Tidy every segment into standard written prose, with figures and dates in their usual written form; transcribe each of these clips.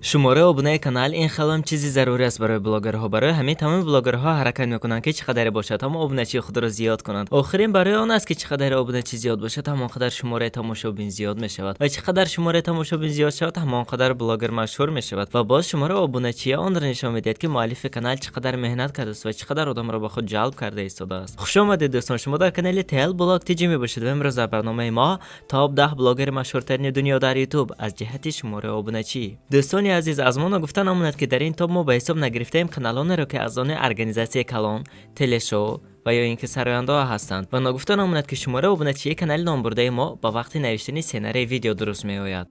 شماره ابونه کانال این خیلی چیزی ضروری است برای بلاگرها. برای همه تمام بلاگرها حرکت میکنن که چقدر باشد اما ابونچی خود را زیاد کنند. آخرین برای آن است که چقدر ابونچی زیاد باشد همانقدر شماره تماشابین زیاد میشود و چقدر شماره تماشابین زیاد شود همانقدر بلاگر مشهور میشود و باز شماره ابونچی آن را نشان میدهد که مؤلف کانال چقدر مهنت کرده است و چقدر آدم را به خود جلب کرده ایستاده است. خوش آمدید دوستان، شما در کانال تل بلاگ تیجی میباشید و امروز در برنامه ما تاپ 10 بلاگر مشهورترین دنیا در یوتیوب از جهت شماره ابونچی. دوستان عزیز، از ما گفتن آمد که در این تاپ ما به حساب نگرفتیم کانالانی را که از آن ارگانیزاسی کلان، تلشو و یا اینکه سراینده ها هستند و نگفتن آمد که شماره ابونچی کانال نام برده ما با وقت نوشتن سناریوی ویدیو درست می آید.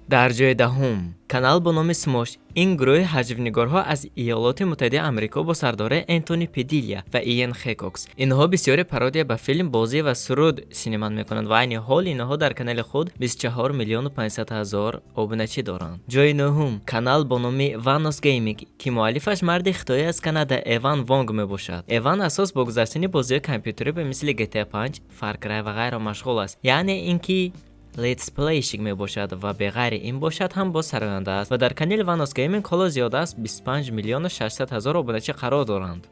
در جای دهم کانال با نام سموش. این گروه حجم‌نگارها از ایالات متحده آمریکا با سردار انتونی پدیلیا و ایان هکوکس. اینها بسیار پارودیا به فیلم، بازی و سرود سینما میکنند و این حال اینها در کانال خود 24 میلیون و 500 هزار ابونچی دارند. جای نهم کانال با نام وانوس گیمینگ که مؤلفش مرد خطایی از کانادا ایوان وانگ میباشد. ایوان اساس با گذاشتن بازی کامپیوتری به مثل GTA 5، فار کرای و غیره مشغول است. یعنی اینکه لیتس پلیشینگ می باشد و به غیر این باشد هم با سراینده است و در کانال وانوس گیمینگ حالا زیاد است 25 میلیون و 600 هزار ابونچی قرار دارند.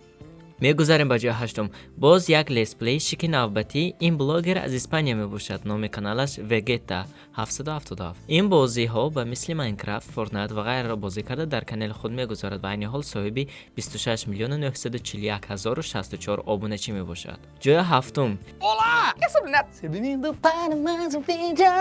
میگذاریم به جای هشتم، باز یک لیتس پلی شیک نوبتی. این بلاگر از اسپانیا می باشد. نام کانالش وگتا 777. این بازی ها به مثل ماینکرافت، فورتنایت و غیره را بازی کرده در کانال خود میگذارد و این حال صاحب 26 میلیون و 941 هزار و 64 ابونچی می باشد. جای هفتم، Olá! Essa menina... Seja bem-vindo para mais um vídeo!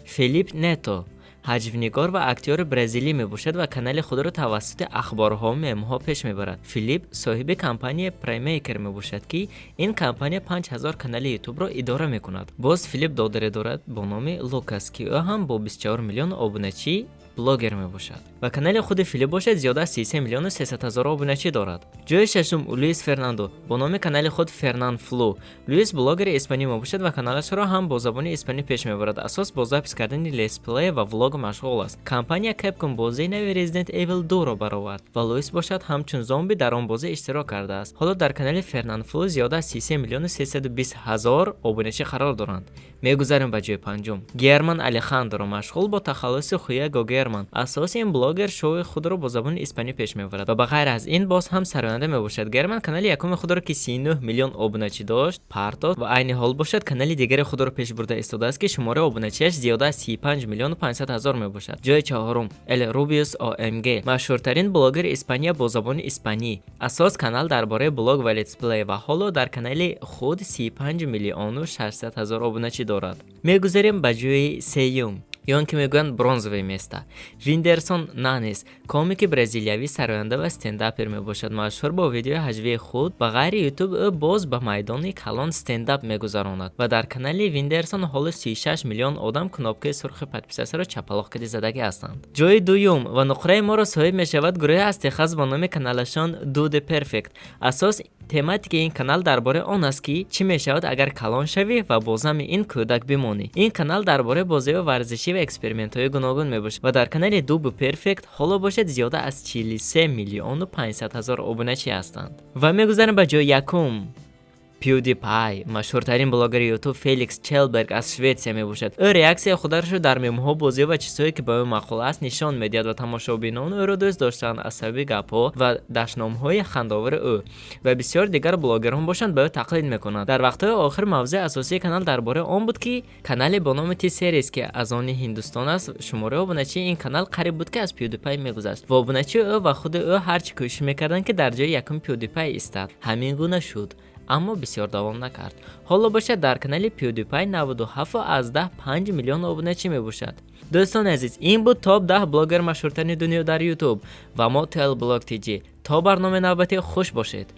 فیلیپ نتو حجم‌نگار و اکتور برزیلی می باشد و کانال خود را توسط اخبارها و مم‌ها پیش میبرد. فیلیپ صاحب کمپانی پرایم میکر می باشد که این کمپانی 5000 کانال یوتیوب را اداره می کند. باز فیلیپ دادره دارد با نام لوکاس که او هم با 24 میلیون ابونچی بلاگر می باشد و کانال خود فیلیپ باشد زیاد از 33 میلیون و 300 هزار ابونچی دارد. جای ششم لوئیس فرناندو با نام کانال خود فرنان فلو. لوئیس بلاگر اسپانی می باشد و کانالش را هم با زبان اسپانی پیش می برد. اساس با ضبط کردن لیتس پلی و ولاگ مشغول است. کمپانی کپکام بازی نوی رزیدنت ایول 2 را برآورد و لوئیس باشد همچون زامبی در آن بازی اشتراک کرده است. حالا در کانال فرنان فلو زیاد از 33 میلیون و 320 هزار ابونچی قرار دارند. میگذاریم به جای پنجم، گرمان الخاندرو مشغول با تخلص خویا گوگرمان. اساس این بلاگر شو خود را با زبان اسپانی پیش میبرد و بغیر از این باز هم سراینده میباشد. گرمان کانال یکم خود را که 39 میلیون ابونچی داشت پرتاد و عین حال باشد کانال دیگر خود را پیش برده ایستاده است که شماره ابونچیش زیاد از 35 میلیون و 500 هزار میباشد. جای چهارم، ال روبیوس AMG مشهورترین بلاگر اسپانیا با زبان اسپانی. اساس کانال درباره بلاگ و لیتس پلی و حالا در کانال خود 35 میلیون و 600 هزار ابونچی دارد. میگذاریم به جای سیوم یا که میگویند برونزوی میسته. ویندرسون نانیس کامیک برزیلیایی سراینده و استنداپر میباشد. مشهور با ویدیو هجوی خود و غیر یوتیوب او باز به میدان کلان استنداپ میگذراند و در کانال ویندرسون حال 36 میلیون آدم کناپکه سرخ پدپسس را چپلاق کردی زدگی هستند. جای دوم و نقره ما را صاحب میشود گروه استخاص با نام کانالشان دود پرفکت. اساس تماتیک این کانال درباره آن است که چی میشود اگر کلان شوی و بازم این کودک بمانی. این کانال درباره بازی و ورزشی و اکسپریمنت های گوناگون میباشد و در کانال دوب پرفکت حالا باشد زیاده از 43 میلیون و 500 هزار ابونچی هستند. و میگذاریم به جای یکم، پیودیپای مشهورترین بلاگر یوتیوب فیلیکس چلبرگ از شویتسیا می باشد. او ریاکسیون خودش را در مم‌ها، بازی و چیزهایی که به او مخول است نشان میدهد و تماشابینان او را دوست داشتند از سبب گپ‌ها و دشنام‌های خنده‌آور او و بسیار دیگر بلاگران باشند به او تقلید میکنند. در وقت‌های آخر موضوع اساسی کانال درباره آن بود که کانال با نام تی سریز که از آن هندوستان است شماره ابونچی این کانال قریب بود که از پیودیپای میگذشت و ابونچی او و خود او هرچی کوشش میکردند که در جای یکم پیودیپای ایستد. همین گونه شد اما بسیار دوام نکرد. حالا باشد در کانال پیودیپای 97 از 5 میلیون ابونچی می باشد. دوستان عزیز، این بود تاپ 10 بلاگر مشهورترین دنیا در یوتیوب و ما تل بلاگ تیجی. تا برنامه نوبتی خوش باشید.